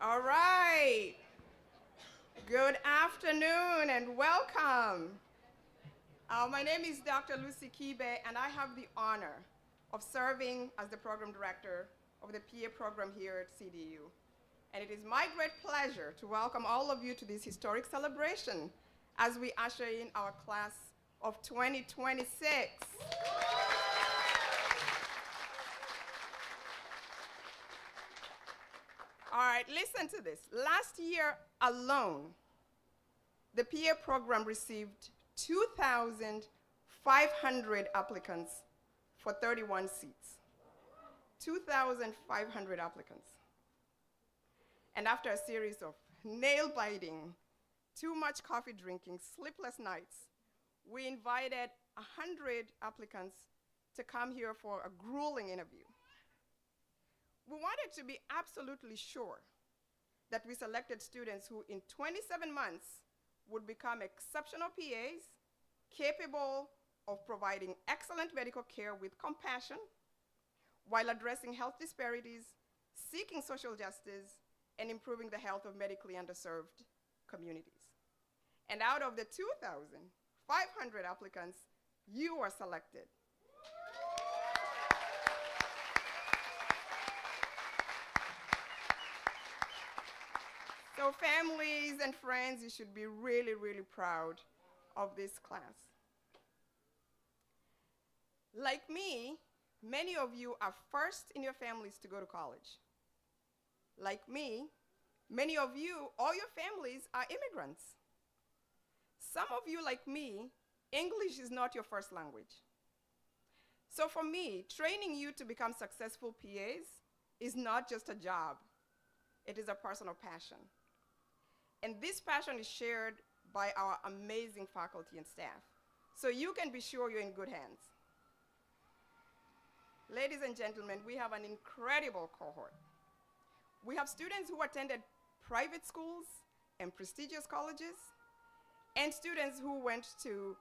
All right. Good afternoon and welcome. My name is Dr. Lucy Kibe, and I have the honor of serving as the program director of the PA program here at CDU. And it is my great pleasure to welcome all of you to this historic celebration as we usher in our class of 2026. All right, listen to this. Last year alone, the PA program received 2,500 applicants for 31 seats. 2,500 applicants. And after a series of nail-biting, too much coffee drinking, sleepless nights, we invited 100 applicants to come here for a grueling interview. We wanted to be absolutely sure that we selected students who in 27 months would become exceptional PAs, capable of providing excellent medical care with compassion, while addressing health disparities, seeking social justice, and improving the health of medically underserved communities. And out of the 2,500 applicants, you were selected. So families and friends, you should be really, really proud of this class. Like me, many of you are first in your families to go to college. Like me, many of you, all your families are immigrants. Some of you, like me, English is not your first language. So for me, training you to become successful PAs is not just a job, it is a personal passion. And this passion is shared by our amazing faculty and staff. So you can be sure you're in good hands. Ladies and gentlemen, we have an incredible cohort. We have students who attended private schools and prestigious colleges, and students who went to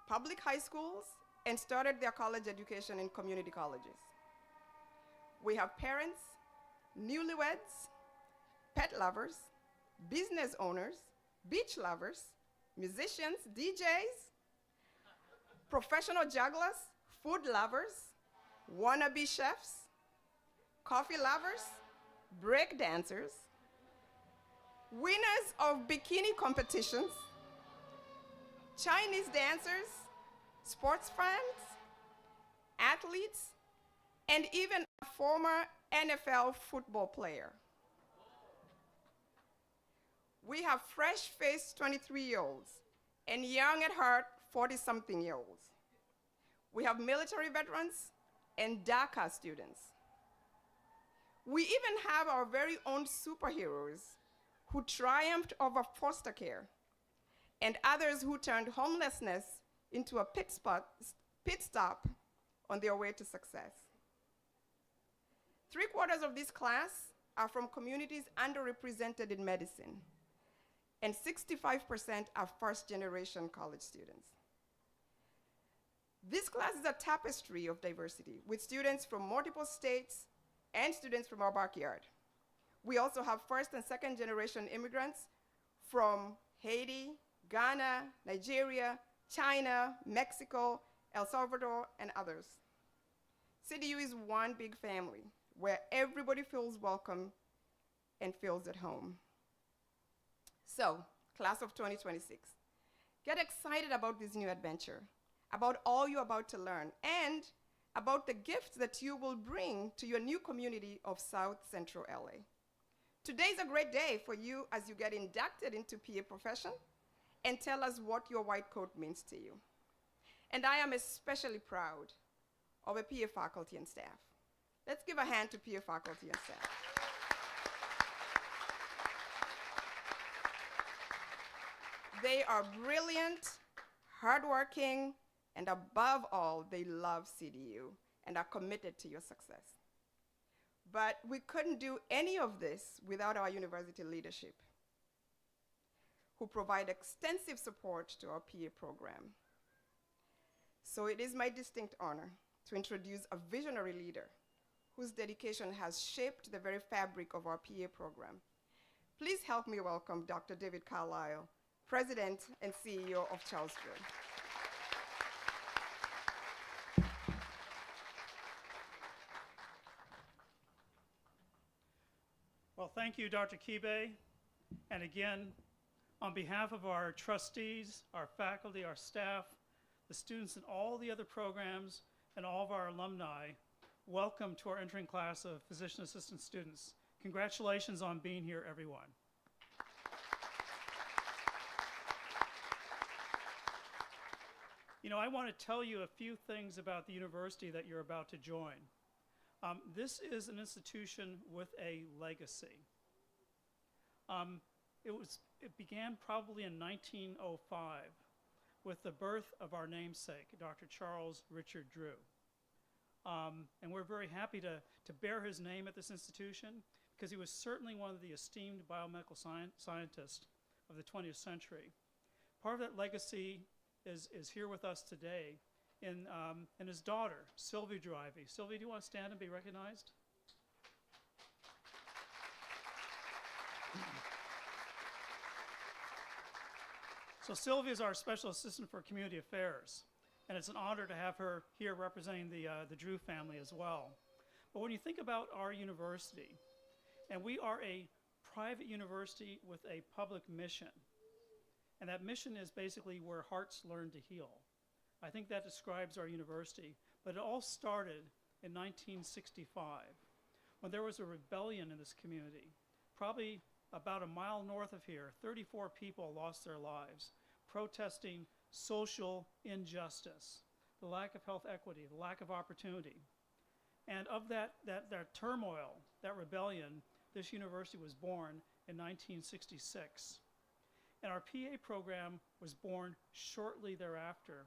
public high schools and started their college education in community colleges. We have parents, newlyweds, pet lovers, business owners, beach lovers, musicians, DJs, professional jugglers, food lovers, wannabe chefs, coffee lovers, break dancers, winners of bikini competitions, Chinese dancers, sports fans, athletes, and even a former NFL football player. We have fresh-faced 23-year-olds and young at heart 40-something-year-olds. We have military veterans and DACA students. We even have our very own superheroes who triumphed over foster care, and others who turned homelessness into a pit stop on their way to success. 3/4 of this class are from communities underrepresented in medicine, and 65% are first-generation college students. This class is a tapestry of diversity, with students from multiple states and students from our backyard. We also have first and second-generation immigrants from Haiti, Ghana, Nigeria, China, Mexico, El Salvador, and others. CDU is one big family where everybody feels welcome and feels at home. So, class of 2026, get excited about this new adventure, about all you're about to learn, and about the gifts that you will bring to your new community of South Central LA. Today's a great day for you as you get inducted into PA profession and tell us what your white coat means to you. And I am especially proud of a PA faculty and staff. Let's give a hand to PA faculty and staff. They are brilliant, hardworking, and above all, they love CDU and are committed to your success. But we couldn't do any of this without our university leadership, who provide extensive support to our PA program. So it is my distinct honor to introduce a visionary leader whose dedication has shaped the very fabric of our PA program. Please help me welcome Dr. David Carlisle, President and CEO of Charles Drew. Well, thank you, Dr. Kibe. And again, on behalf of our trustees, our faculty, our staff, the students in all the other programs, and all of our alumni, welcome to our entering class of physician assistant students. Congratulations on being here, everyone. You know, I want to tell you a few things about the university that you're about to join. This is an institution with a legacy. It began probably in 1905 with the birth of our namesake, Dr. Charles Richard Drew. And we're very happy to bear his name at this institution because he was certainly one of the esteemed biomedical scientists of the 20th century. Part of that legacy is here with us today and his daughter, Sylvia Drew Ivy. Sylvia, do you want to stand and be recognized? So Sylvia is our Special Assistant for Community Affairs, and it's an honor to have her here representing the Drew family as well. But when you think about our university, and we are a private university with a public mission, and that mission is basically where hearts learn to heal. I think that describes our university, but it all started in 1965 when there was a rebellion in this community. Probably about a mile north of here, 34 people lost their lives protesting social injustice, the lack of health equity, the lack of opportunity. And of that turmoil, that rebellion, this university was born in 1966. And our PA program was born shortly thereafter.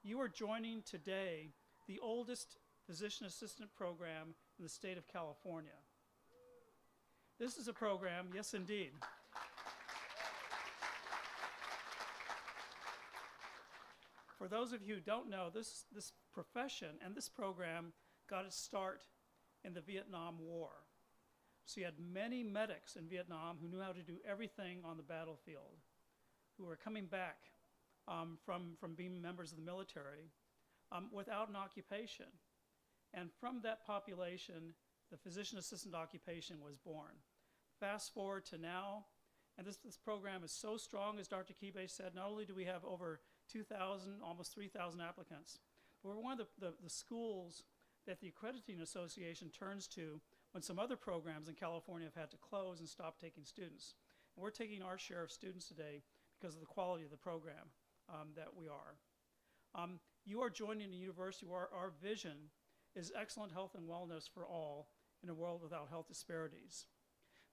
You are joining today the oldest physician assistant program in the state of California. This is a program, yes indeed. For those of you who don't know, this profession and this program got its start in the Vietnam War. So you had many medics in Vietnam who knew how to do everything on the battlefield, who were coming back from being members of the military without an occupation. And from that population, the physician assistant occupation was born. Fast forward to now, and this program is so strong, as Dr. Kibe said. Not only do we have over 2,000, almost 3,000 applicants, but we're one of the schools that the Accrediting Association turns to when some other programs in California have had to close and stop taking students. And we're taking our share of students today because of the quality of the program that we are. You are joining a university where our vision is excellent health and wellness for all in a world without health disparities.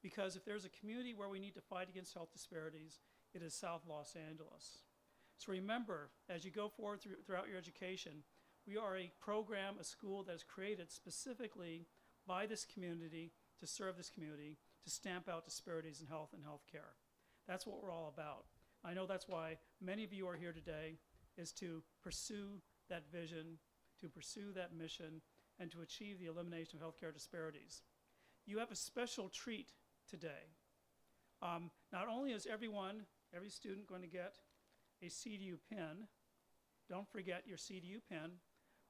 Because if there's a community where we need to fight against health disparities, it is South Los Angeles. So remember, as you go forward throughout your education, we are a program, a school that is created specifically by this community to serve this community, to stamp out disparities in health and healthcare. That's what we're all about. I know that's why many of you are here today, is to pursue that vision, to pursue that mission, and to achieve the elimination of healthcare disparities. You have a special treat today. Not only is every student going to get a CDU pin, don't forget your CDU pin,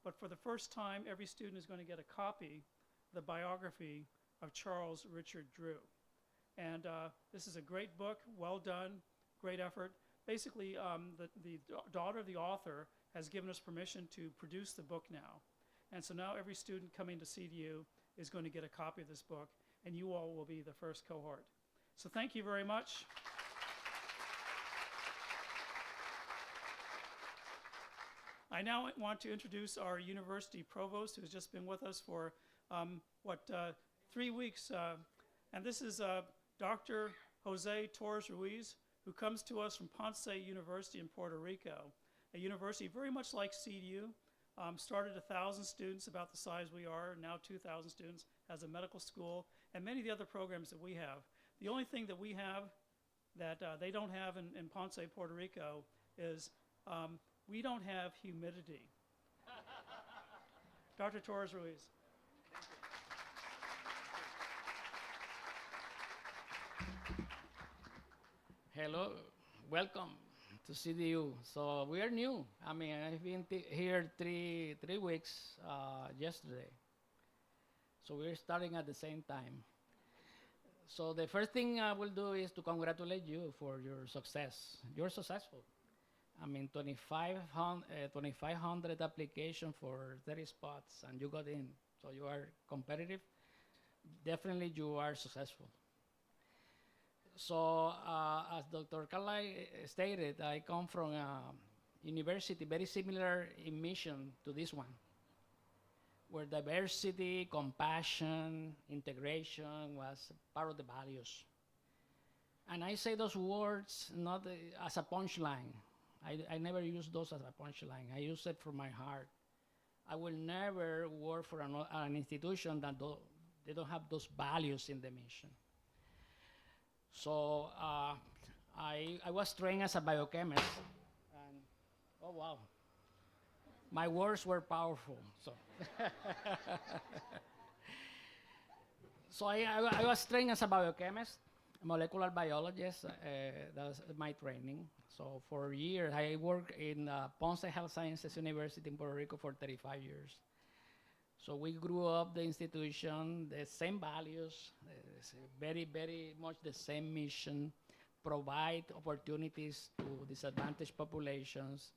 but for the first time, every student is going to get a copy of the biography of Charles Richard Drew. And this is a great book, well done, great effort. Basically, the daughter of the author has given us permission to produce the book now. And so now every student coming to CDU is going to get a copy of this book, and you all will be the first cohort. So thank you very much. I now want to introduce our university provost, who has just been with us for 3 weeks. And this is Dr. Jose Torres Ruiz, who comes to us from Ponce University in Puerto Rico, a university very much like CDU. Started 1,000 students, about the size we are, now 2,000 students, has a medical school, and many of the other programs that we have. The only thing that we have that they don't have in Ponce, Puerto Rico, is we don't have humidity. Dr. Torres Ruiz. Hello, welcome to CDU. So we are new. I mean, I've been here three weeks yesterday. So we're starting at the same time. So the first thing I will do is to congratulate you for your success. You're successful. I mean, 2,500 application for 30 spots, and you got in. So you are competitive. Definitely, you are successful. So, as Dr. Carlyle stated, I come from a university very similar in mission to this one, where diversity, compassion, integration was part of the values. And I say those words not as a punchline. I never use those as a punchline. I use it from my heart. I will never work for an institution that they don't have those values in the mission. So I was trained as a biochemist, and oh wow, my words were powerful. So, so I was trained as a biochemist, molecular biologist. That was my training. So for years, I worked in Ponce Health Sciences University in Puerto Rico for 35 years. So we grew up the institution, the same values, very, very much the same mission, provide opportunities to disadvantaged populations,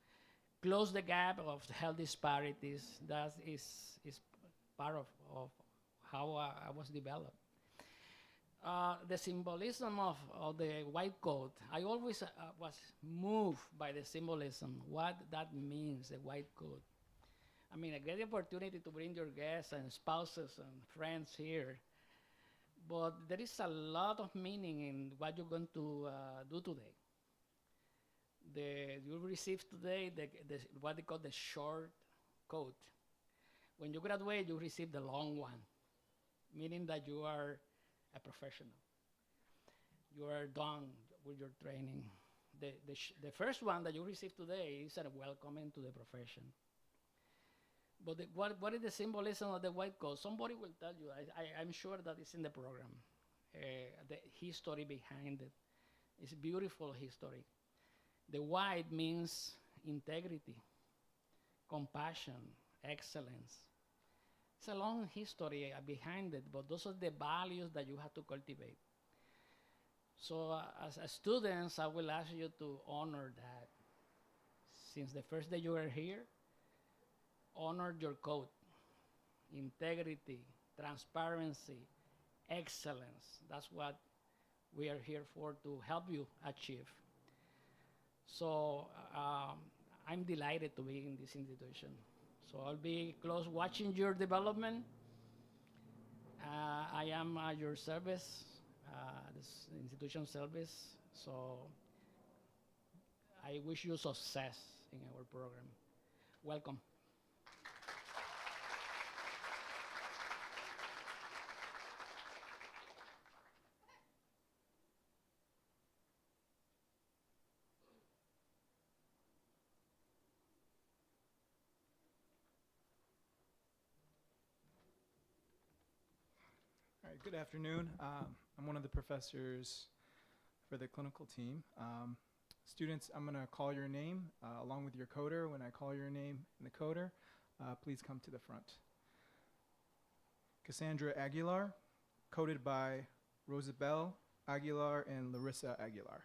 close the gap of health disparities. That is part of how I was developed. The symbolism of the white coat, I always was moved by the symbolism, what that means, the white coat. I mean, a great opportunity to bring your guests and spouses and friends here. But there is a lot of meaning in what you're going to do today. You receive today what they call the short coat. When you graduate, you receive the long one, meaning that you are a professional. You are done with your training. The first one that you receive today is a welcome into the profession. But what is the symbolism of the white coat? Somebody will tell you. I'm sure that it's in the program. The history behind it. It's beautiful history. The white means integrity, compassion, excellence. It's a long history behind it, but those are the values that you have to cultivate. So as students, I will ask you to honor that. Since the first day you are here, honor your code, integrity, transparency, excellence. That's what we are here for, to help you achieve. So I'm delighted to be in this institution. So I'll be close watching your development. I am at your service, this institution service. So I wish you success in our program. Welcome. All right, good afternoon. I'm one of the professors for the clinical team. Students, I'm going to call your name along with your coder. When I call your name in the coder, please come to the front. Cassandra Aguilar, coded by Rosabelle Aguilar and Larissa Aguilar.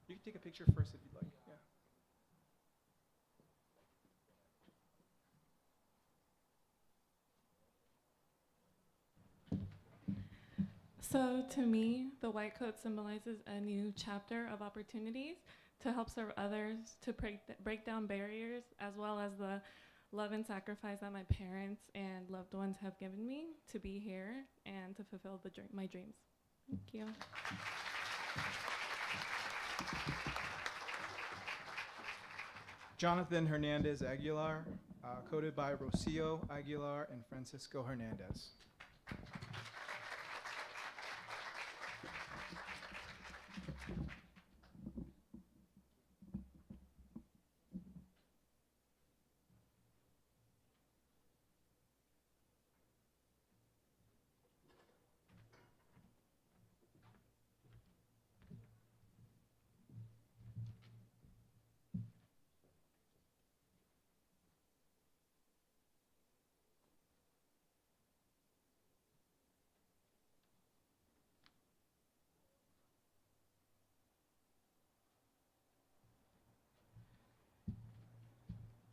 You can take a picture first if you'd like. Yeah. So to me, the white coat symbolizes a new chapter of opportunities to help serve others, to break down barriers, as well as the love and sacrifice that my parents and loved ones have given me to be here and to fulfill my dreams. Thank you. Jonathan Hernandez Aguilar, coded by Rocio Aguilar and Francisco Hernandez.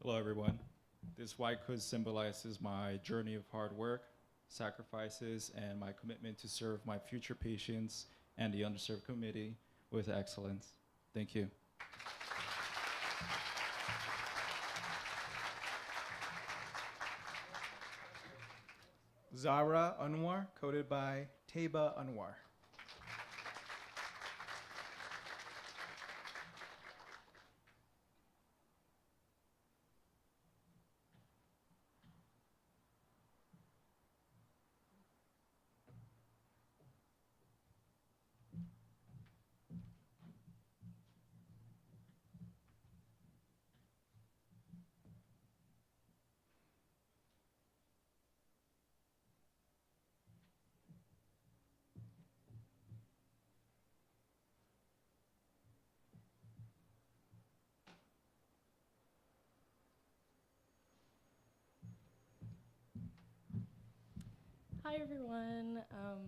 Hello, everyone. This white coat symbolizes my journey of hard work, sacrifices, and my commitment to serve my future patients and the underserved community with excellence. Thank you. Zara Anwar, coded by Taba Anwar. Hi everyone.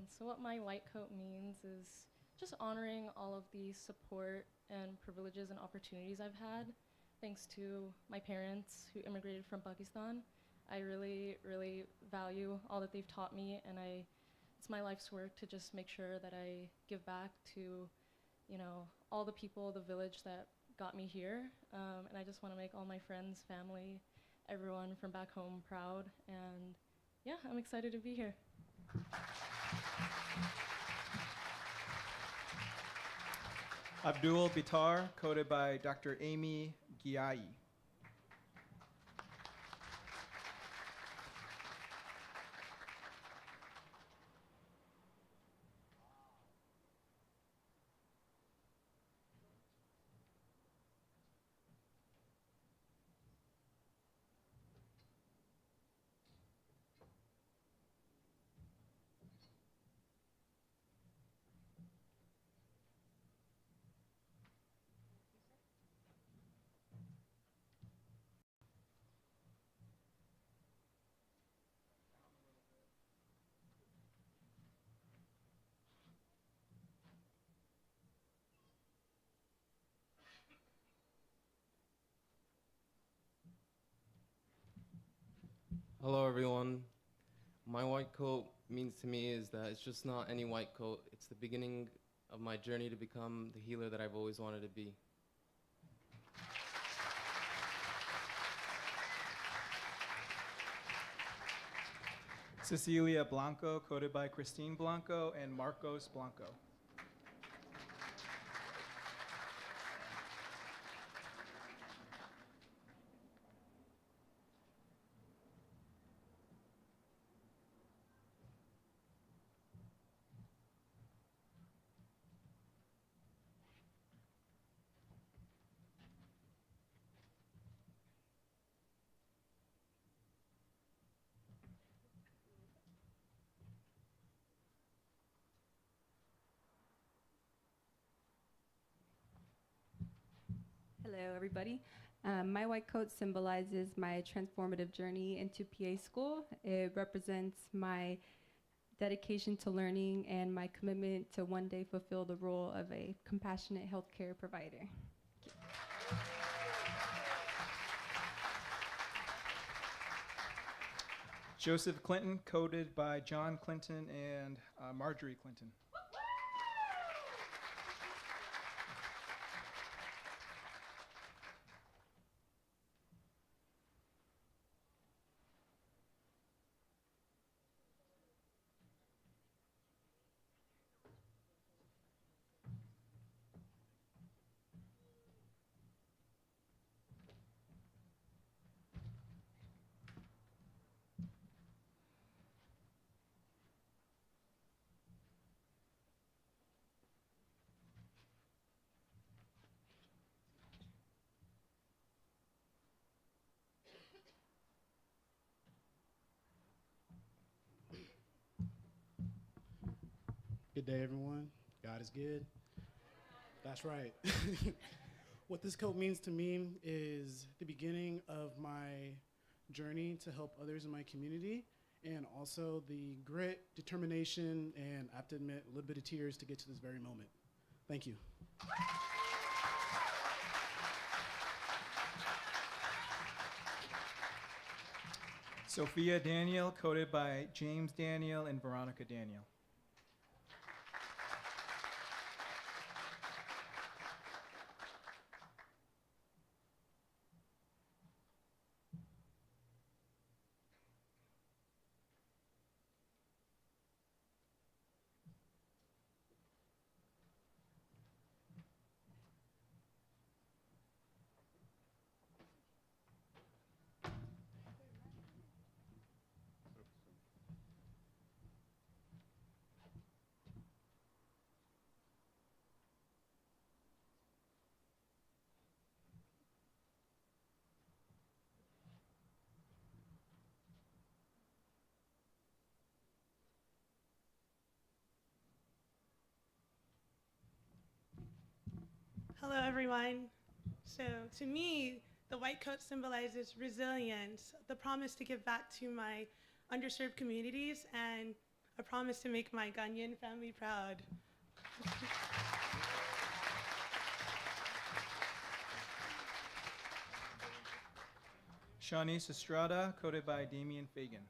So what my white coat means is just honoring all of the support and privileges and opportunities I've had thanks to my parents who immigrated from Pakistan. I really, really value all that they've taught me, and it's my life's work to just make sure that I give back to, you know, all the people, the village that got me here. And I just want to make all my friends, family, everyone from back home proud. And yeah, I'm excited to be here. Abdul Bitar, coded by Dr. Amy Giai. Hello, everyone. My white coat means to me is that it's just not any white coat. It's the beginning of my journey to become the healer that I've always wanted to be. Cecilia Blanco, coded by Christine Blanco and Marcos Blanco. Hello, everybody. My white coat symbolizes my transformative journey into PA school. It represents my dedication to learning and my commitment to one day fulfill the role of a compassionate healthcare provider. Joseph Clinton, coded by John Clinton and Marjorie Clinton. Good day, everyone. God is good. That's right. What this coat means to me is the beginning of my journey to help others in my community, and also the grit, determination, and I have to admit, a little bit of tears to get to this very moment. Thank you. Sophia Daniel, coated by James Daniel and Veronica Daniel. Hello, everyone. So to me, the white coat symbolizes resilience, the promise to give back to my underserved communities, and a promise to make my Ghanaian family proud. Shawnice Estrada, coated by Damian Fagan.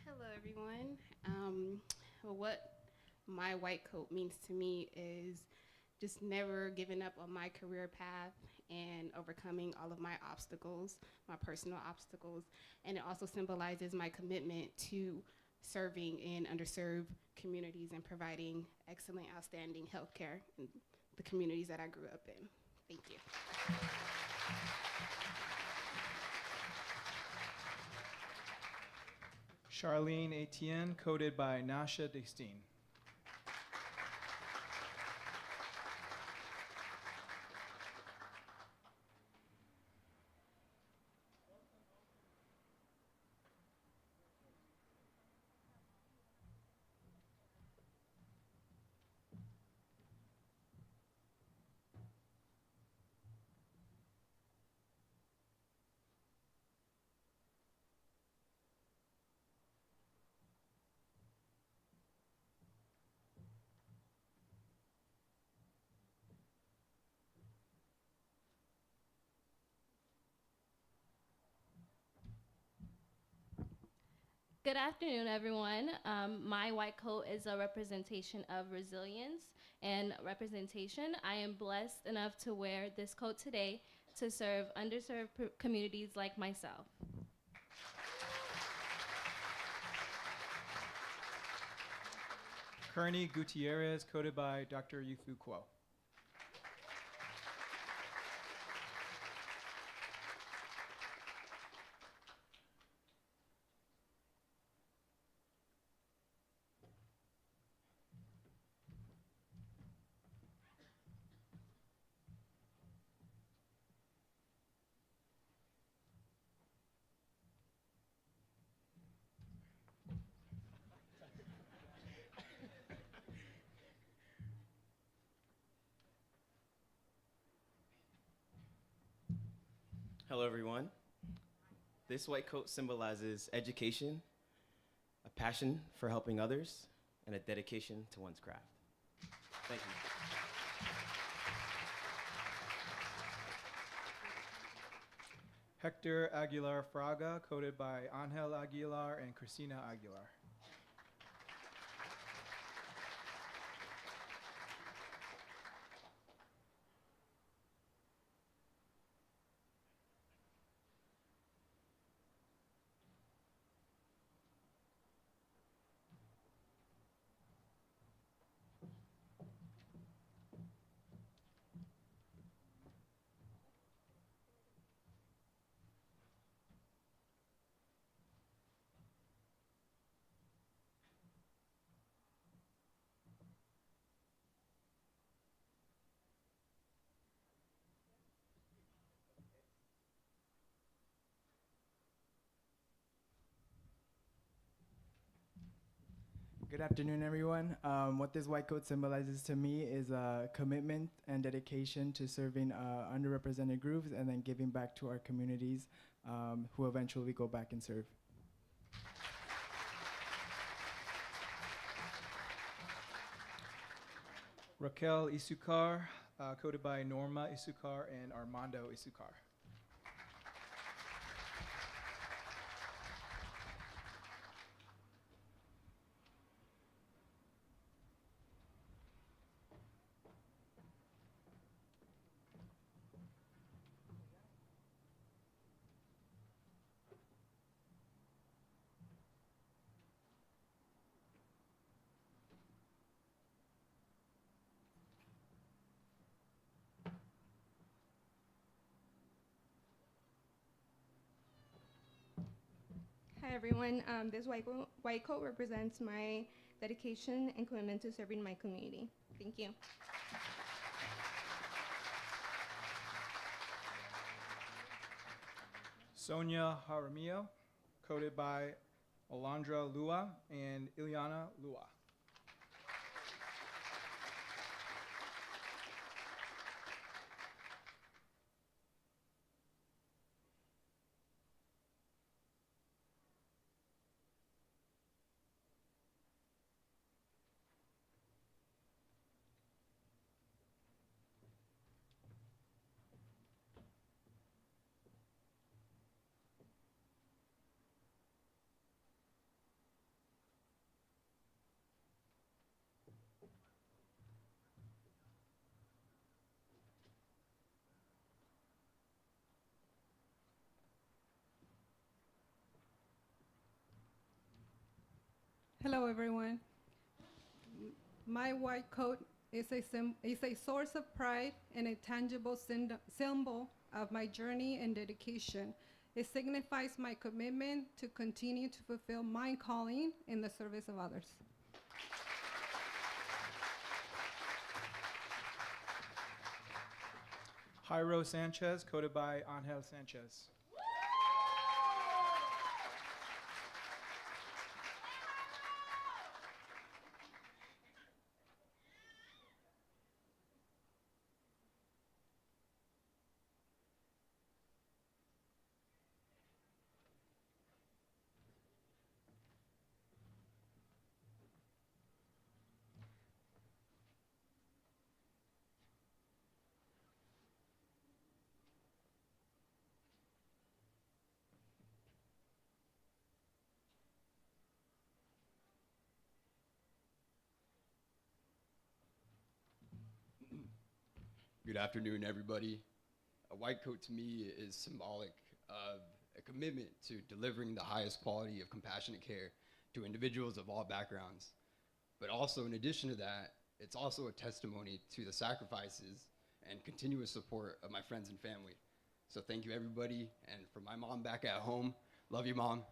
Hello, everyone. What my white coat means to me is just never giving up on my career path and overcoming all of my obstacles, my personal obstacles. And it also symbolizes my commitment to serving in underserved communities and providing excellent, outstanding healthcare in the communities that I grew up in. Thank you. Charlene Etienne, coated by Nasha Destine. Good afternoon, everyone. My white coat is a representation of resilience and representation. I am blessed enough to wear this coat today to serve underserved communities like myself. Kearney Gutierrez, coated by Dr. Yufu Kuo. Hello, everyone. This white coat symbolizes education, a passion for helping others, and a dedication to one's craft. Thank you. Hector Aguilar Fraga, coated by Angel Aguilar and Cristina Aguilar. Good afternoon, everyone. What this white coat symbolizes to me is a commitment and dedication to serving underrepresented groups and then giving back to our communities who eventually go back and serve. Raquel Isukar, coded by Norma Isukar and Armando Isukar. Hi everyone, this white coat represents my dedication and commitment to serving my community. Thank you. Sonia Jaramillo, coded by Alondra Lua and Ileana Lua. Hello, everyone. My white coat is a source of pride and a tangible symbol of my journey and dedication. It signifies my commitment to continue to fulfill my calling in the service of others. Jairo Sanchez, coded by Angel Sanchez. Good afternoon, everybody. A white coat to me is symbolic of a commitment to delivering the highest quality of compassionate care to individuals of all backgrounds. But also, in addition to that, it's also a testimony to the sacrifices and continuous support of my friends and family. So thank you, everybody. And for my mom back at home, love you, Mom.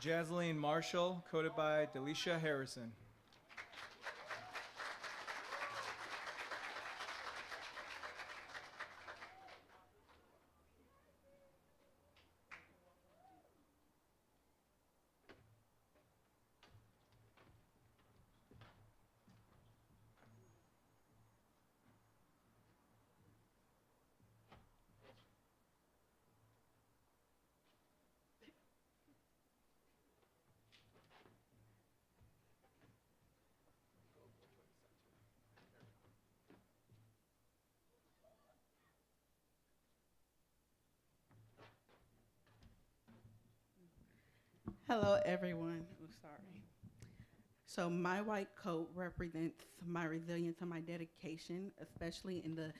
Jasleen Marshall, coded by Delisha Harrison. Hello, everyone. Oh, sorry. So my white coat represents my resilience and my dedication, especially in the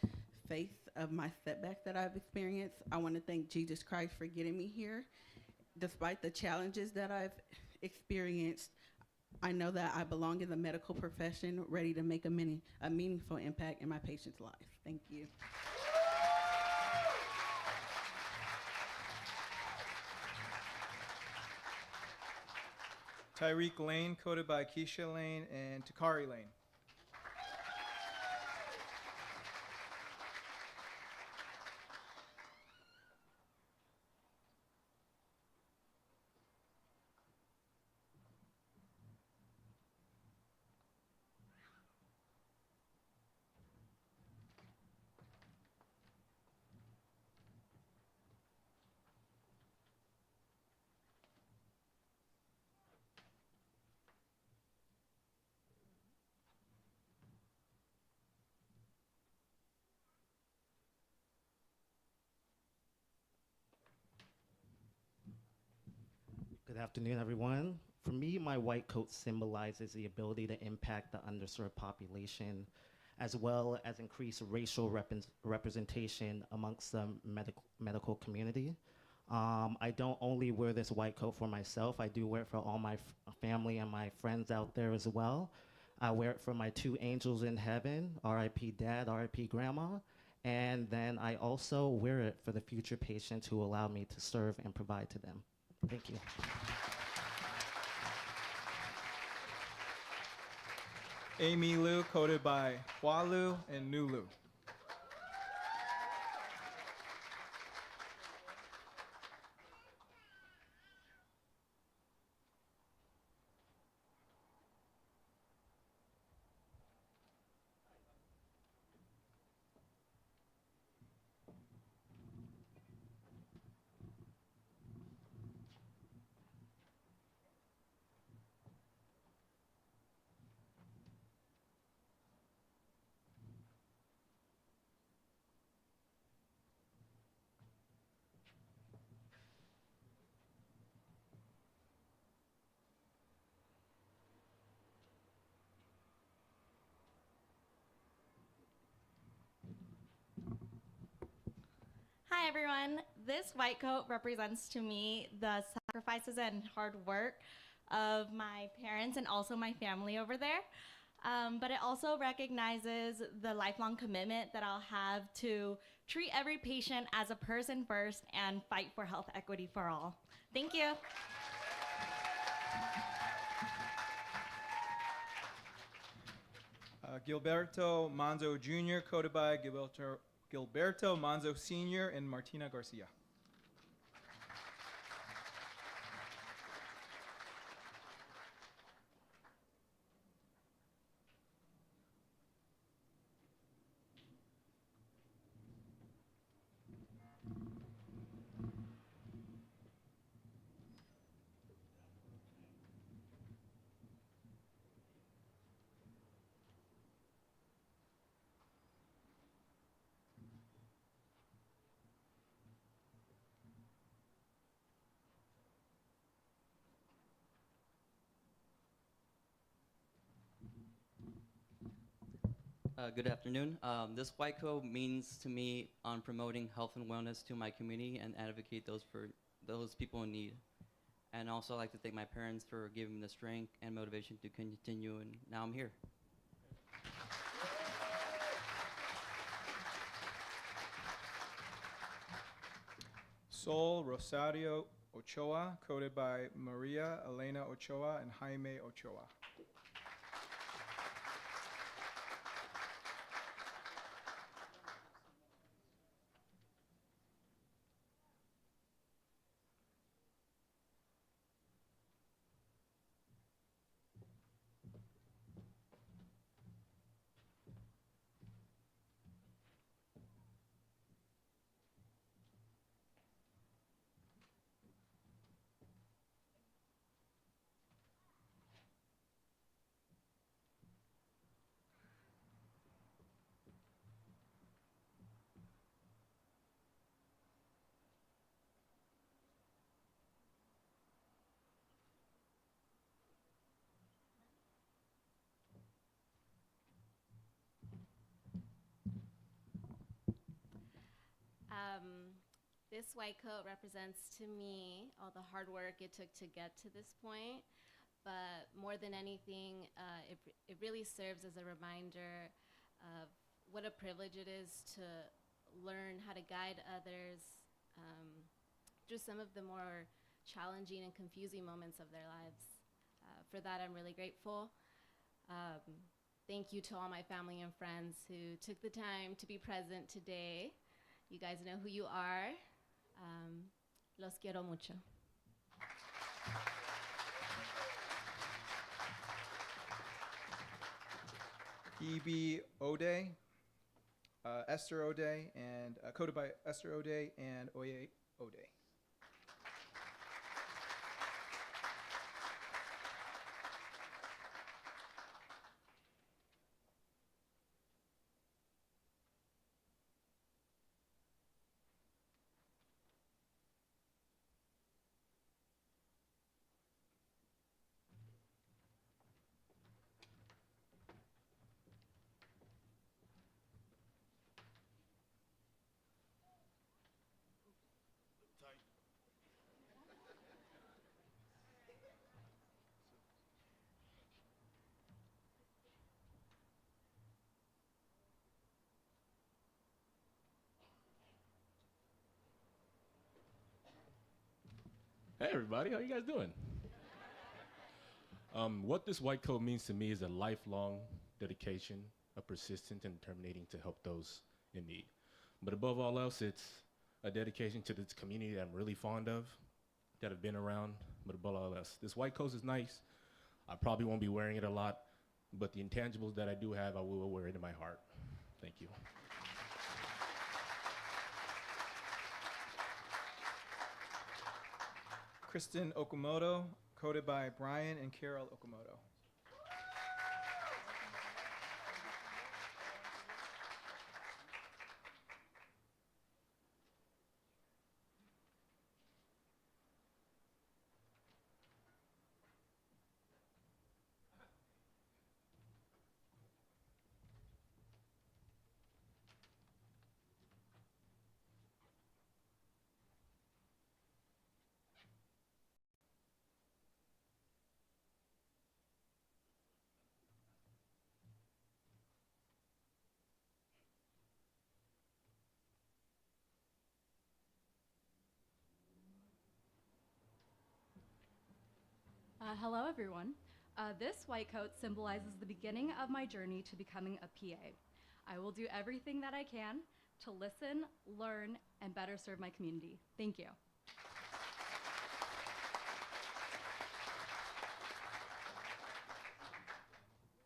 face of my setbacks that I've experienced. I want to thank Jesus Christ for getting me here. Despite the challenges that I've experienced, I know that I belong in the medical profession, ready to make a meaningful impact in my patient's life. Thank you. Tyreek Lane, coded by Keisha Lane and Takari Lane. afternoon, everyone. For me, my white coat symbolizes the ability to impact the underserved population, as well as increase racial representation amongst the medical community. I don't only wear this white coat for myself, I do wear it for all my family and my friends out there as well. I wear it for my two angels in heaven, RIP dad, RIP grandma, and then I also wear it for the future patients who allow me to serve and provide to them. Thank you. Amy Lu, coded by Hua Lu and Nu Lu. Hi everyone, this white coat represents to me the sacrifices and hard work of my parents and also my family over there. But it also recognizes the lifelong commitment that I'll have to treat every patient as a person first and fight for health equity for all. Thank you. Gilberto Manzo Jr., coded by Gilberto Manzo Sr. and Martina Garcia. Good afternoon. This white coat means to me on promoting health and wellness to my community and advocate for those people in need. And also I'd like to thank my parents for giving me the strength and motivation to continue, and now I'm here. Sol Rosario Ochoa, coded by Maria Elena Ochoa and Jaime Ochoa. This white coat represents to me all the hard work it took to get to this point, but more than anything, it really serves as a reminder of what a privilege it is to learn how to guide others through some of the more challenging and confusing moments of their lives. For that, I'm really grateful. Thank you to all my family and friends who took the time to be present today. You guys know who you are. Los quiero mucho. E.B. Ode, Esther Ode, and coded by Esther Ode and Oye Ode. Hey everybody, how you guys doing? What this white coat means to me is a lifelong dedication, a persistence and determination to help those in need. But above all else, it's a dedication to this community that I'm really fond of, that have been around, but above all else. This white coat is nice. I probably won't be wearing it a lot, but the intangibles that I do have, I will wear it in my heart. Thank you. Kristen Okamoto, coded by Brian and Carol Okamoto. Hello, everyone. This white coat symbolizes the beginning of my journey to becoming a PA. I will do everything that I can to listen, learn, and better serve my community. Thank you.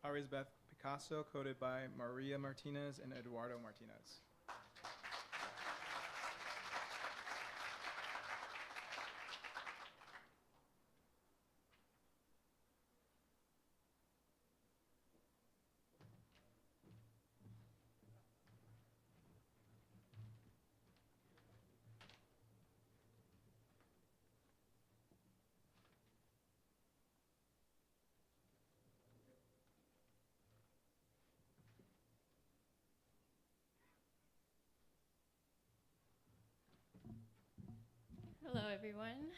Arisbeth Picasso, coded by Maria Martinez and Eduardo Martinez. Hello, everyone.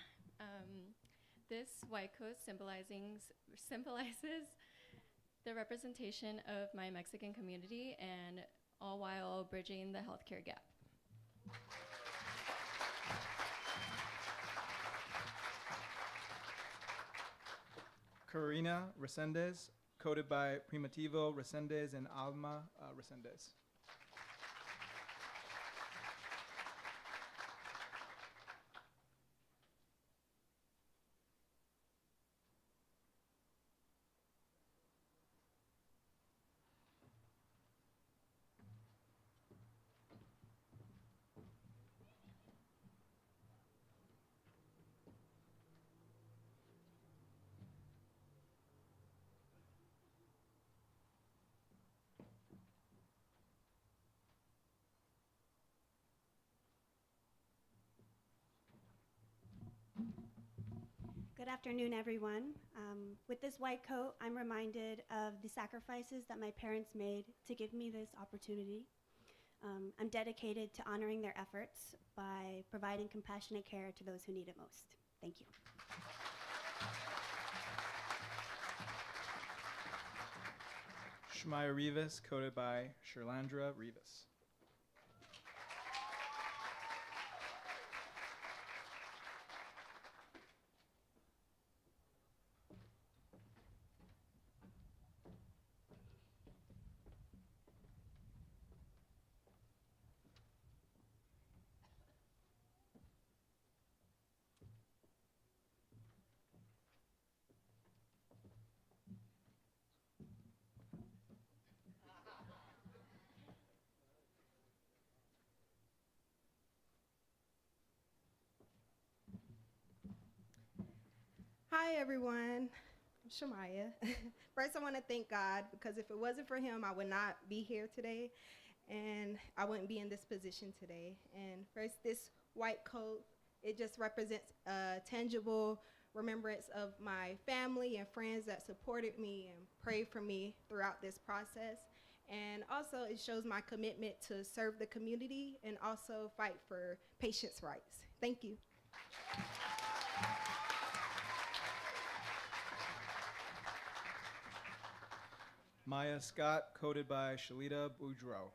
This white coat symbolizes the representation of my Mexican community, and all while bridging the healthcare gap. Karina Resendez, coded by Primitivo Resendez and Alma Resendez. Good afternoon, everyone. With this white coat, I'm reminded of the sacrifices that my parents made to give me this opportunity. I'm dedicated to honoring their efforts by providing compassionate care to those who need it most. Thank you. Shmaya Rivas, coded by Sherlandra Rivas. Hi, everyone. I'm Shamaya. First, I want to thank God, because if it wasn't for him, I would not be here today, and I wouldn't be in this position today. And first, this white coat, it just represents a tangible remembrance of my family and friends that supported me and prayed for me throughout this process. And also, it shows my commitment to serve the community and also fight for patients' rights. Thank you. Maya Scott, coded by Shalita Boudreau.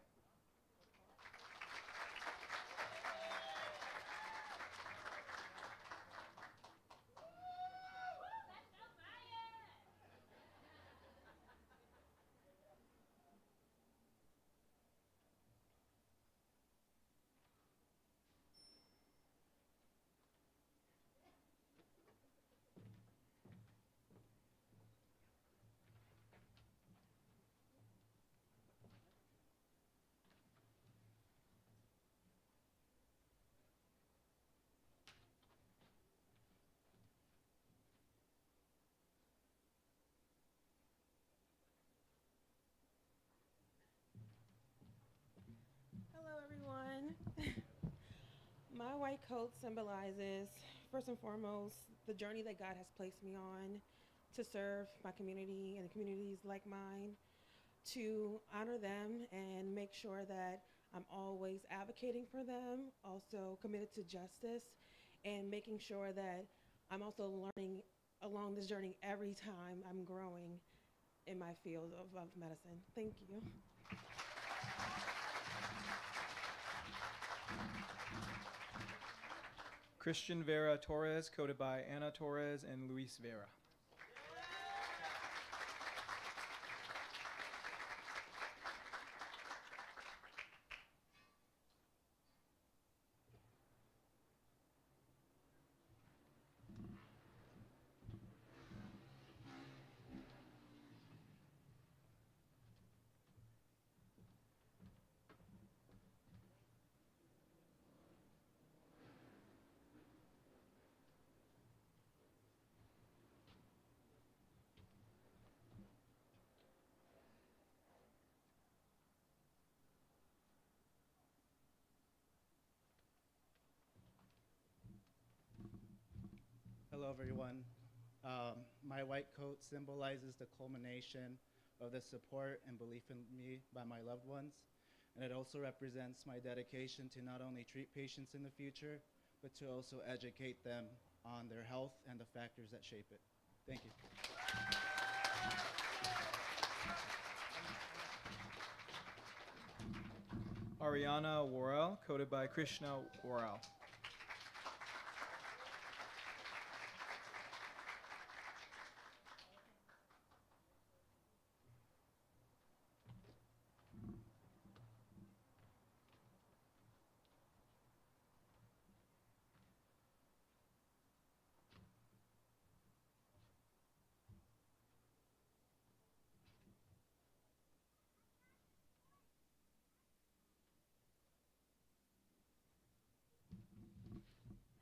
My white coat symbolizes, first and foremost, the journey that God has placed me on to serve my community and communities like mine, to honor them and make sure that I'm always advocating for them, also committed to justice, and making sure that I'm also learning along this journey every time I'm growing in my field of medicine. Thank you. Christian Vera Torres, coded by Ana Torres and Luis Vera. Hello, everyone. My white coat symbolizes the culmination of the support and belief in me by my loved ones, and it also represents my dedication to not only treat patients in the future, but to also educate them on their health and the factors that shape it. Thank you. Ariana Worrell, coded by Krishna Worrell.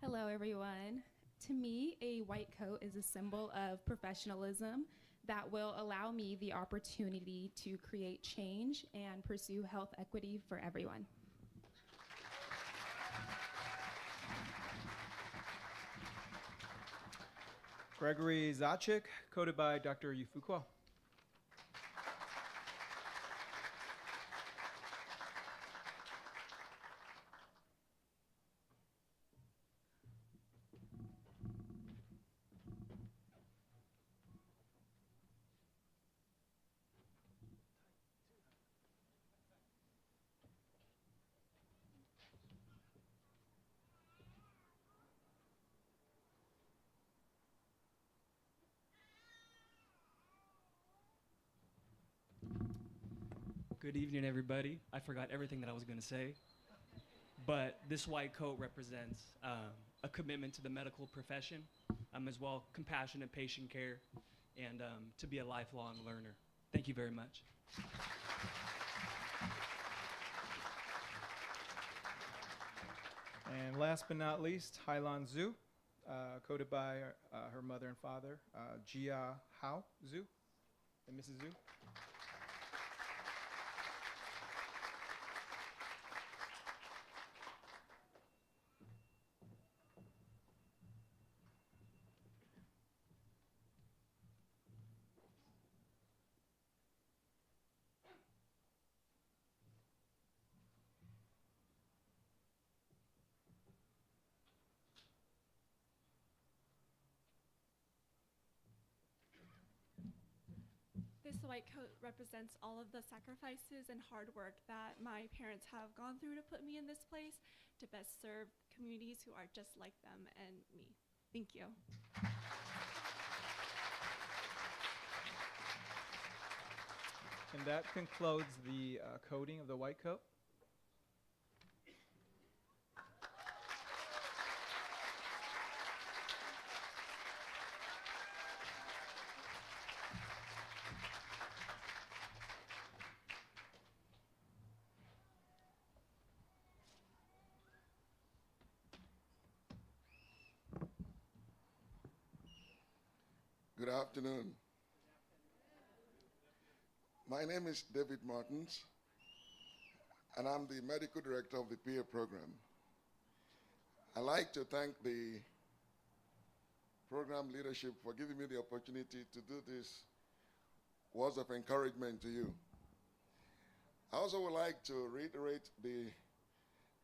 Hello, everyone. To me, a white coat is a symbol of professionalism that will allow me the opportunity to create change and pursue health equity for everyone. Gregory Zacek, coded by Dr. Yufukwa. Good evening, everybody. I forgot everything that I was going to say, but this white coat represents a commitment to the medical profession, as well compassionate patient care, and to be a lifelong learner. Thank you very much. And last but not least, Hailan Zhu, coded by her mother and father, Jia Hao Zhu and Mrs. Zhu. This white coat represents all of the sacrifices and hard work that my parents have gone through to put me in this place to best serve communities who are just like them and me. Thank you. And that concludes the coding of the white coat. Good afternoon. My name is David Martins, and I'm the medical director of the PA program. I'd like to thank the program leadership for giving me the opportunity to do this words of encouragement to you. I also would like to reiterate the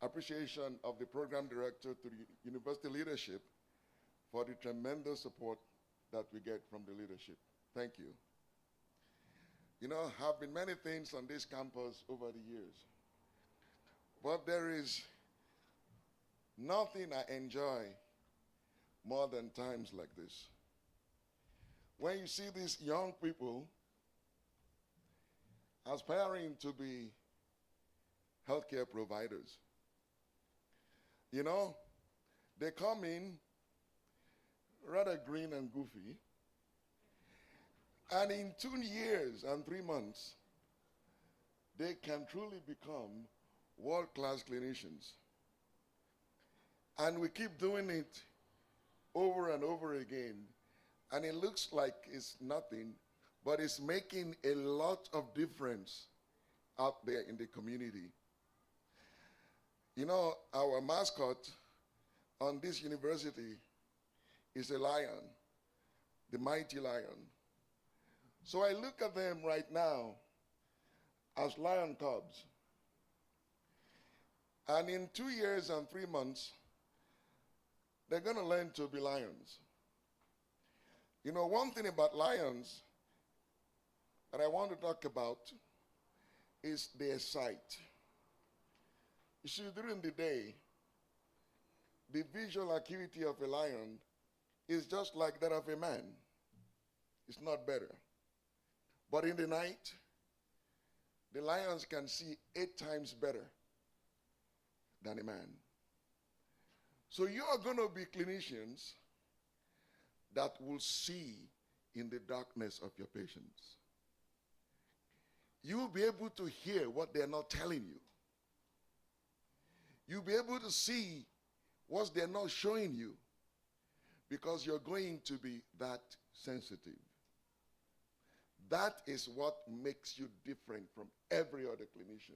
appreciation of the program director to the university leadership for the tremendous support that we get from the leadership. Thank you. You know, have been many things on this campus over the years, but there is nothing I enjoy more than times like this. When you see these young people aspiring to be healthcare providers, you know, they come in rather green and goofy, and in 2 years and 3 months, they can truly become world-class clinicians. And we keep doing it over and over again, and it looks like it's nothing, but it's making a lot of difference out there in the community. You know, our mascot on this university is a lion, the mighty lion. So I look at them right now as lion cubs. And in 2 years and 3 months, they're going to learn to be lions. You know, one thing about lions that I want to talk about is their sight. You see, during the day, the visual acuity of a lion is just like that of a man. It's not better. But in the night, the lions can see 8 times better than a man. So you are going to be clinicians that will see in the darkness of your patients. You will be able to hear what they're not telling you. You'll be able to see what they're not showing you, because you're going to be that sensitive. That is what makes you different from every other clinician.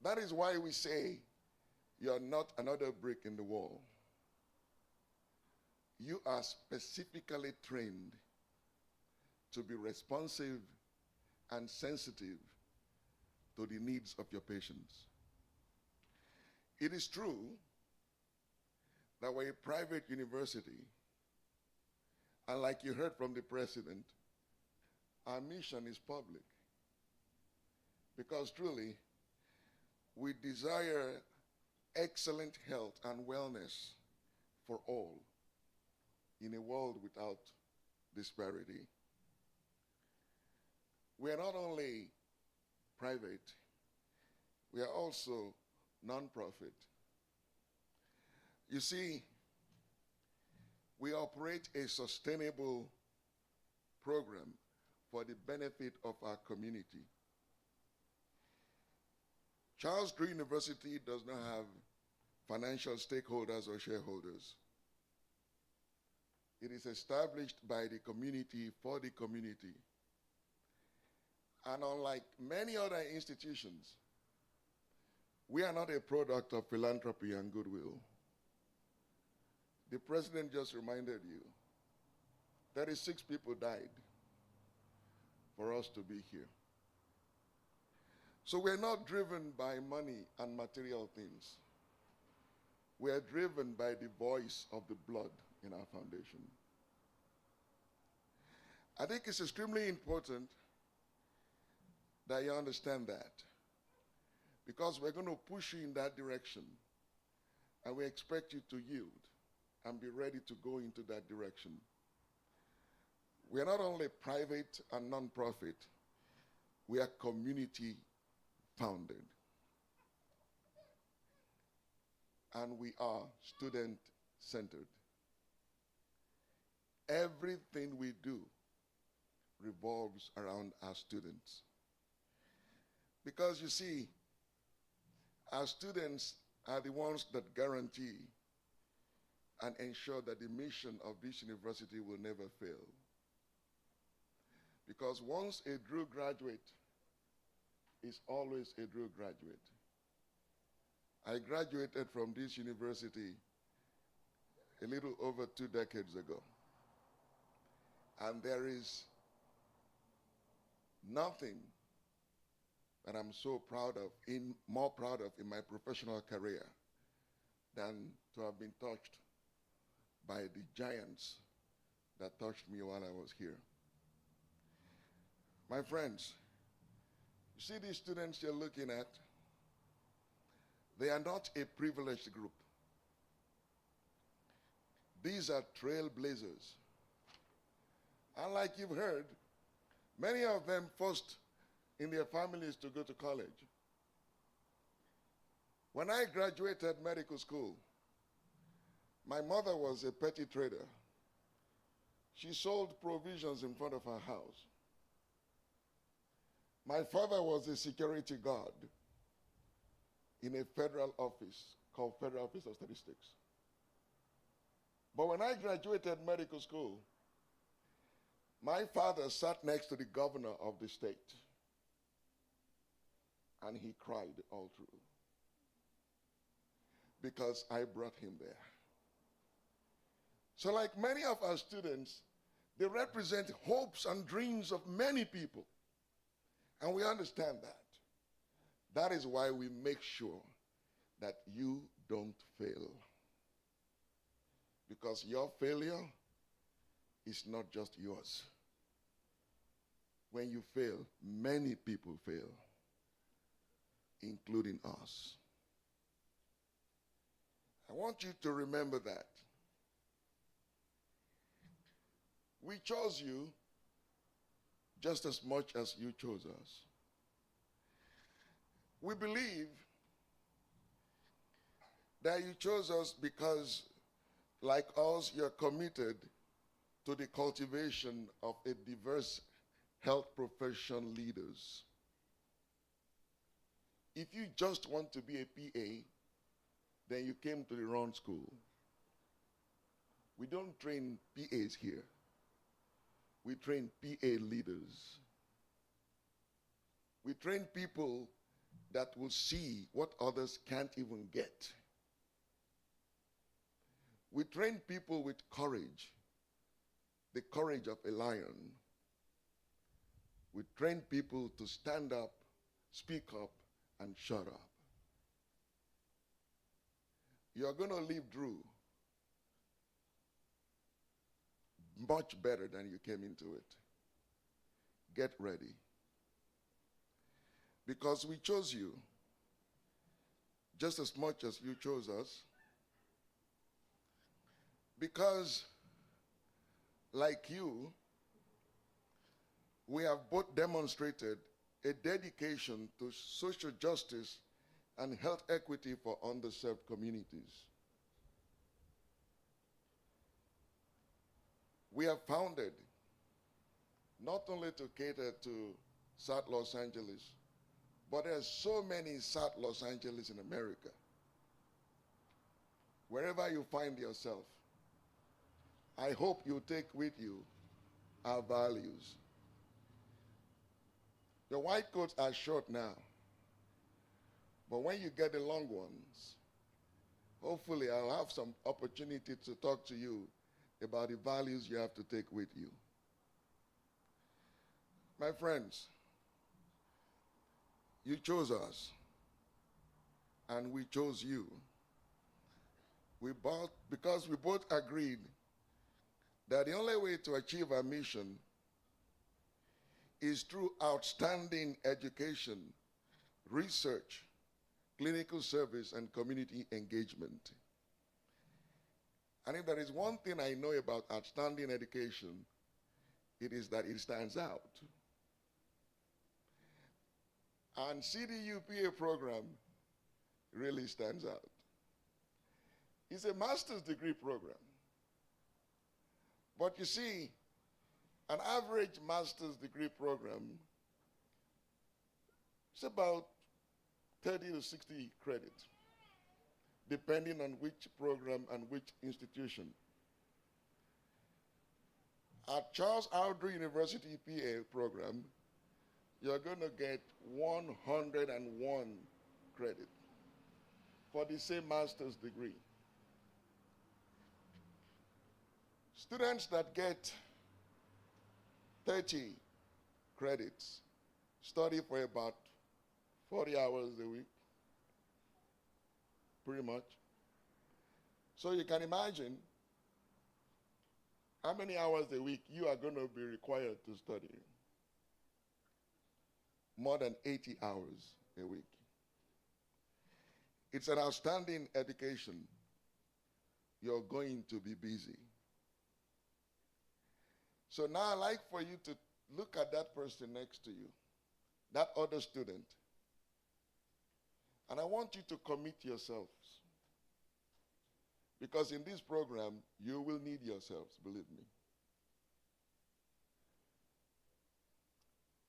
That is why we say you're not another brick in the wall. You are specifically trained to be responsive and sensitive to the needs of your patients. It is true that we're a private university, and like you heard from the president, our mission is public. Because truly, we desire excellent health and wellness for all in a world without disparity. We are not only private, we are also non-profit. You see, we operate a sustainable program for the benefit of our community. Charles Drew University does not have financial stakeholders or shareholders. It is established by the community for the community. And unlike many other institutions, we are not a product of philanthropy and goodwill. The president just reminded you, 36 people died for us to be here. So we're not driven by money and material things. We are driven by the voice of the blood in our foundation. I think it's extremely important that you understand that, because we're going to push you in that direction, and we expect you to yield and be ready to go into that direction. We are not only private and non-profit, we are community founded. And we are student-centered. Everything we do revolves around our students. Because you see, our students are the ones that guarantee and ensure that the mission of this university will never fail. Because once a Drew graduate is always a Drew graduate. I graduated from this university a little over 2 decades ago. And there is nothing that I'm so proud of, more proud of in my professional career than to have been touched by the giants that touched me while I was here. My friends, you see these students you're looking at, they are not a privileged group. These are trailblazers. And like you've heard, many of them forced in their families to go to college. When I graduated medical school, my mother was a petty trader. She sold provisions in front of her house. My father was a security guard in a federal office called Federal Office of Statistics. But when I graduated medical school, my father sat next to the governor of the state, and he cried all through because I brought him there. So like many of our students, they represent hopes and dreams of many people, and we understand that. That is why we make sure that you don't fail. Because your failure is not just yours. When you fail, many people fail, including us. I want you to remember that. We chose you just as much as you chose us. We believe that you chose us because, like us, you're committed to the cultivation of a diverse health profession leaders. If you just want to be a PA, then you came to the wrong school. We don't train PAs here. We train PA leaders. We train people that will see what others can't even get. We train people with courage, the courage of a lion. We train people to stand up, speak up, and shut up. You're going to leave Drew much better than you came into it. Get ready. Because we chose you just as much as you chose us. Because, like you, we have both demonstrated a dedication to social justice and health equity for underserved communities. We have founded not only to cater to South Los Angeles, but there's so many South Los Angeles in America. Wherever you find yourself, I hope you take with you our values. The white coats are short now, but when you get the long ones, hopefully I'll have some opportunity to talk to you about the values you have to take with you. My friends, you chose us, and we chose you. Because we both agreed that the only way to achieve our mission is through outstanding education, research, clinical service, and community engagement. And if there is one thing I know about outstanding education, it is that it stands out. And CDU PA program really stands out. It's a master's degree program. But you see, an average master's degree program is about 30 to 60 credits, depending on which program and which institution. At Charles Aldrich University PA program, you're going to get 101 credit for the same master's degree. Students that get 30 credits study for about 40 hours a week, pretty much. So you can imagine how many hours a week you are going to be required to study. More than 80 hours a week. It's an outstanding education. You're going to be busy. So now I'd like for you to look at that person next to you, that other student, and I want you to commit yourselves. Because in this program, you will need yourselves, believe me.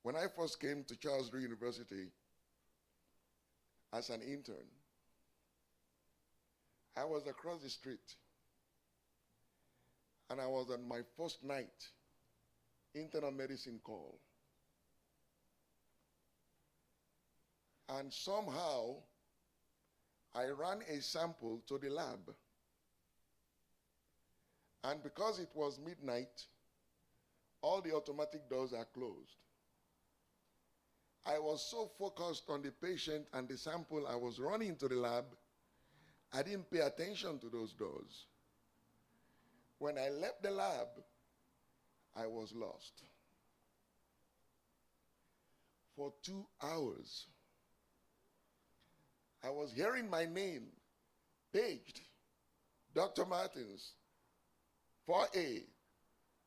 When I first came to Charles Drake University as an intern, I was across the street, and I was on my first night internal medicine call. And somehow, I ran a sample to the lab. And because it was midnight, all the automatic doors are closed. I was so focused on the patient and the sample I was running to the lab, I didn't pay attention to those doors. When I left the lab, I was lost. For 2 hours, I was hearing my name paged. Dr. Martins, 4A.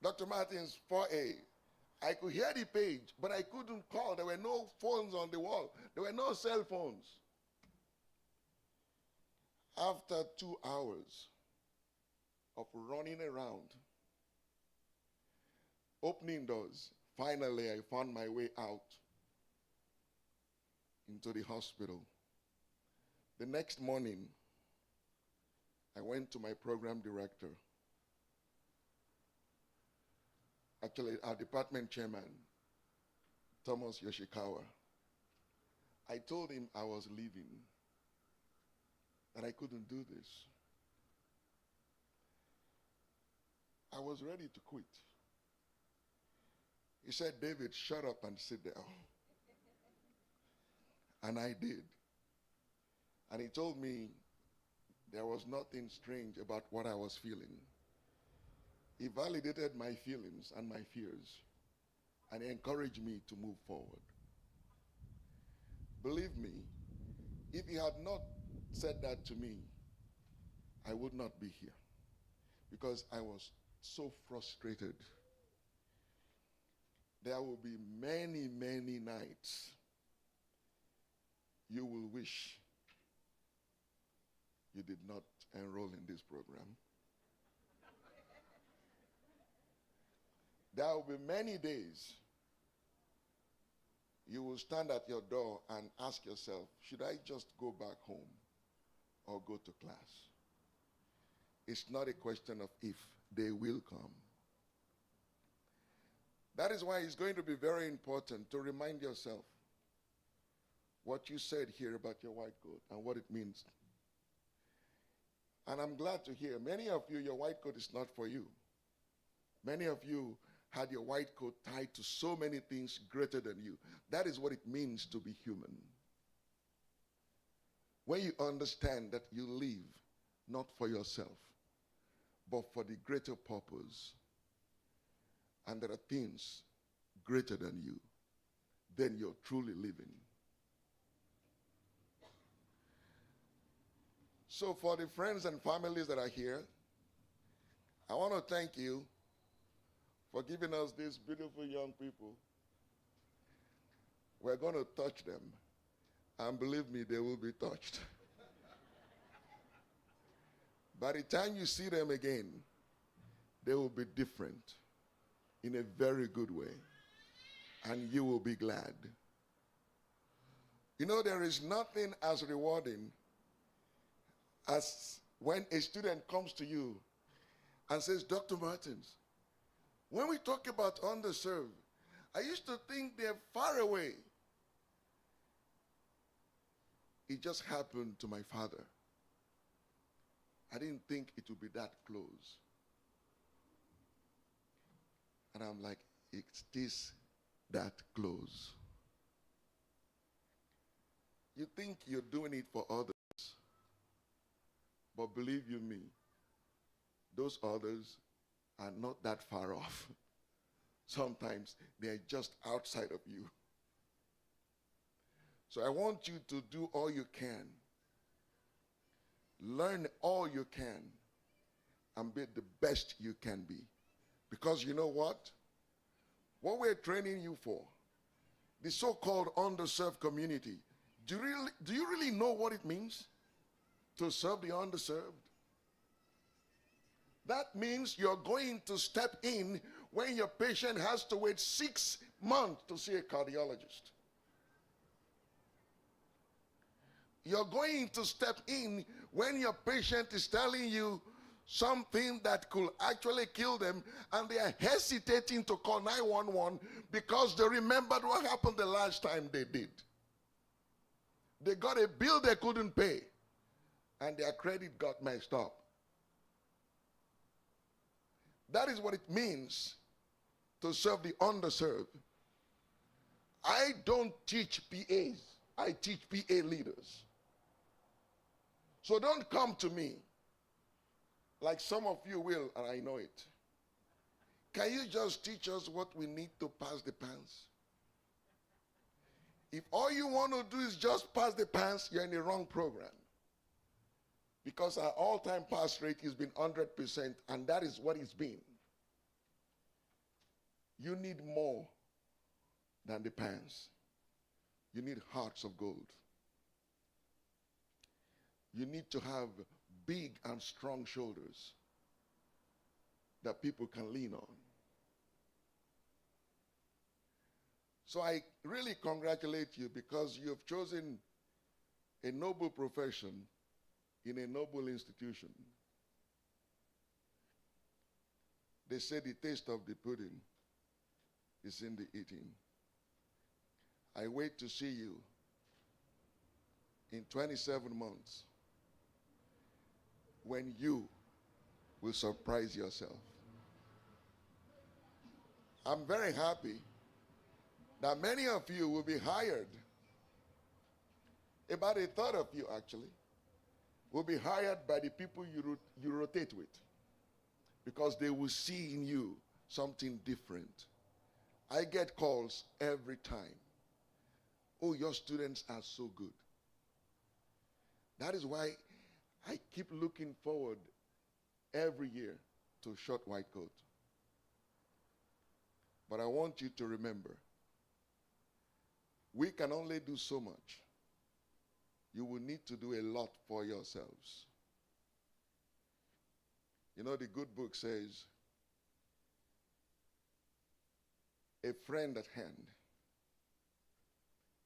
Dr. Martins, 4A. I could hear the page, but I couldn't call. There were no phones on the wall. There were no cell phones. After 2 hours of running around, opening doors, finally I found my way out into the hospital. The next morning, I went to my program director, actually our department chairman, Thomas Yoshikawa. I told him I was leaving, that I couldn't do this. I was ready to quit. He said, David, shut up and sit down. And I did. And he told me there was nothing strange about what I was feeling. He validated my feelings and my fears, and he encouraged me to move forward. Believe me, if he had not said that to me, I would not be here, because I was so frustrated. There will be many, many nights you will wish you did not enroll in this program. There will be many days you will stand at your door and ask yourself, should I just go back home or go to class? It's not a question of if, they will come. That is why it's going to be very important to remind yourself what you said here about your white coat and what it means. And I'm glad to hear, many of you, your white coat is not for you. Many of you had your white coat tied to so many things greater than you. That is what it means to be human. When you understand that you live not for yourself, but for the greater purpose, and there are things greater than you, then you're truly living. So for the friends and families that are here, I want to thank you for giving us these beautiful young people. We're going to touch them, and believe me, they will be touched. By the time you see them again, they will be different in a very good way, and you will be glad. You know, there is nothing as rewarding as when a student comes to you and says, Dr. Martins, When we talk about underserved, I used to think they're far away. It just happened to my father. I didn't think it would be that close. And I'm like, it's this that close. You think you're doing it for others, but believe you me, those others are not that far off. Sometimes they're just outside of you. So I want you to do all you can. Learn all you can and be the best you can be. Because you know what? What we're training you for, the so-called underserved community, do you really know what it means to serve the underserved? That means you're going to step in when your patient has to wait 6 months to see a cardiologist. You're going to step in when your patient is telling you something that could actually kill them, and they are hesitating to call 911 because they remembered what happened the last time they did. They got a bill they couldn't pay, and their credit got messed up. That is what it means to serve the underserved. I don't teach PAs. I teach PA leaders. So don't come to me like some of you will, and I know it. Can you just teach us what we need to pass the pants? If all you want to do is just pass the pants, you're in the wrong program. Because our all-time pass rate has been 100%, and that is what it's been. You need more than the pants. You need hearts of gold. You need to have big and strong shoulders that people can lean on. So I really congratulate you because you have chosen a noble profession in a noble institution. They say the taste of the pudding is in the eating. I wait to see you in 27 months when you will surprise yourself. I'm very happy that many of you will be hired. About a third of you, actually, will be hired by the people you rotate with because they will see in you something different. I get calls every time. Oh, your students are so good. That is why I keep looking forward every year to Short White Coat. But I want you to remember, we can only do so much. You will need to do a lot for yourselves. You know, the good book says, a friend at hand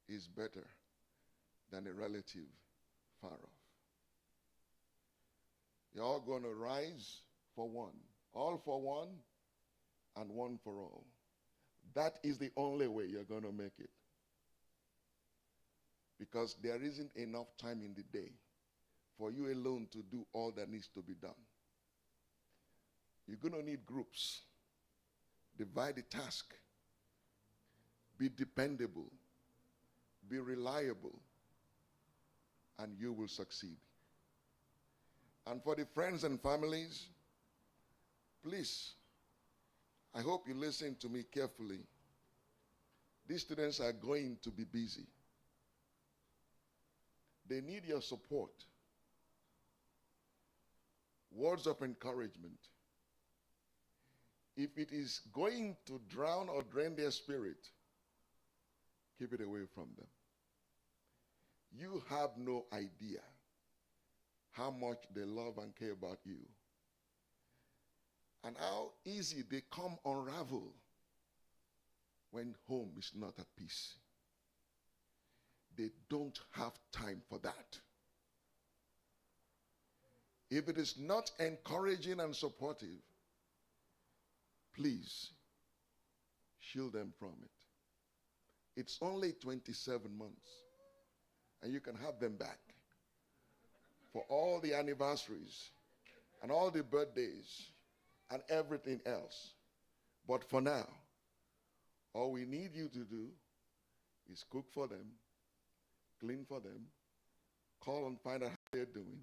is better than a relative far off. You're all going to rise for one. All for one and one for all. That is the only way you're going to make it. Because there isn't enough time in the day for you alone to do all that needs to be done. You're going to need groups. Divide the task. Be dependable. Be reliable. And you will succeed. And for the friends and families, please, I hope you listen to me carefully. These students are going to be busy. They need your support. Words of encouragement. If it is going to drown or drain their spirit, keep it away from them. You have no idea how much they love and care about you, and how easy they come unravel when home is not at peace. They don't have time for that. If it is not encouraging and supportive, please shield them from it. It's only 27 months, and you can have them back for all the anniversaries and all the birthdays and everything else. But for now, all we need you to do is cook for them, clean for them, call and find out how they're doing,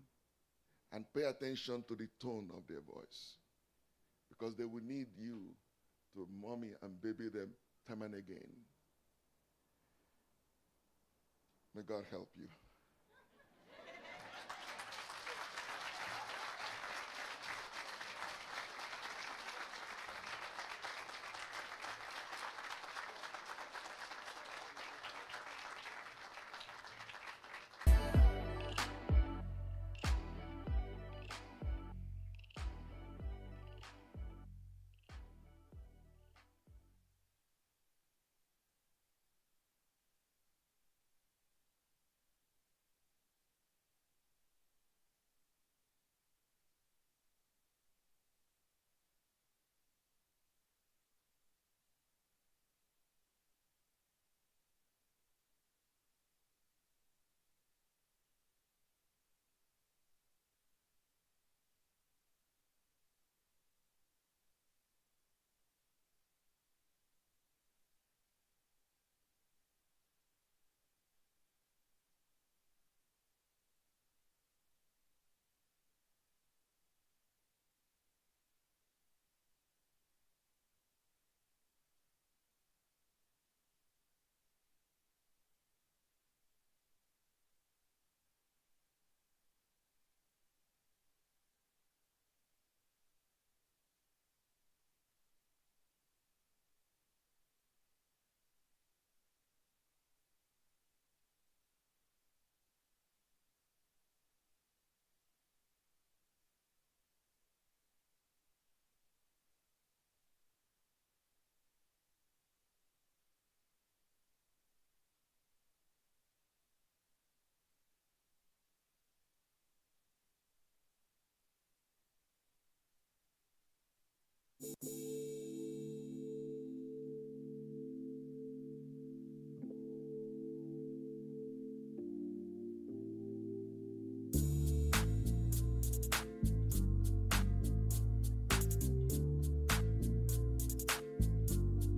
and pay attention to the tone of their voice. Because they will need you to mommy and baby them time and again. May God help you.